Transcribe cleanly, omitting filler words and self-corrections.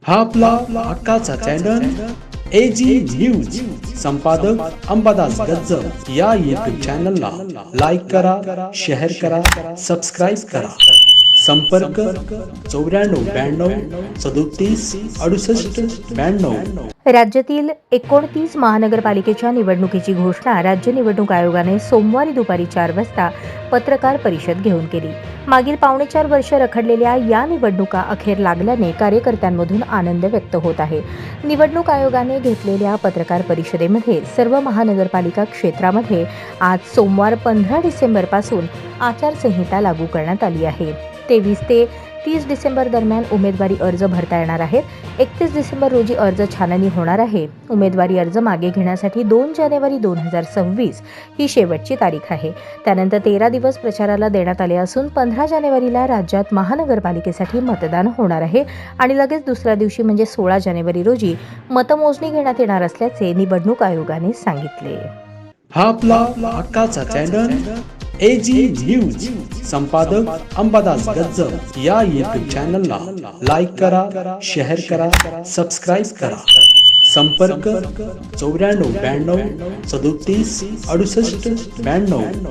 हा आपला हक्काचा चॅनल AG न्यूज. संपादक अंबादास गज्जर. या यूट्यूब चॅनलला लाईक करा, शेअर करा, सबस्क्राईब करा. संपर्क 9492373892. राज्यातील 29 महानगरपालिकेच्या निवडणुकीची घोषणा राज्य निवडणूक आयोगाने सोमवारी दुपारी 4 वाजता पत्रकार परिषद घेऊन केली. मागील 4.5 वर्ष रखडलेल्या या निवडणुका अखेर लागल्याने कार्यकर्त्यांमधून आनंद व्यक्त होत आहे. निवडणूक आयोगाने घेतलेल्या पत्रकार परिषदेमध्ये सर्व महानगरपालिका क्षेत्रामध्ये आज सोमवार 15 डिसेंबरपासून आचारसंहिता लागू करण्यात आली आहे. 23 ते 30 डिसेंबर दरम्यान उमेदवारी अर्ज भरता येणार आहेत. 31 डिसेंबर रोजी अर्ज छाननी होणार आहे. उमेदवारी अर्ज मागे घेण्यासाठी 2 जानेवारी 2026 ही शेवटची तारीख आहे. त्यानंतर 13 दिवस प्रचाराला देण्यात आले असून 15 जानेवारीला राज्यात महानगरपालिकेसाठी मतदान होणार आहे आणि लगेच दुसऱ्या दिवशी म्हणजे 16 जानेवारी रोजी मतमोजणी घेण्यात येणार असल्याचे निवडणूक आयोगाने सांगितले. हा आपला हक्काचा चॅनल AG न्यूज. संपादक अंबादास गज्जर. या यूट्यूब चॅनलला लाईक करा, शेअर करा, सबस्क्राईब करा. संपर्क 9492373892.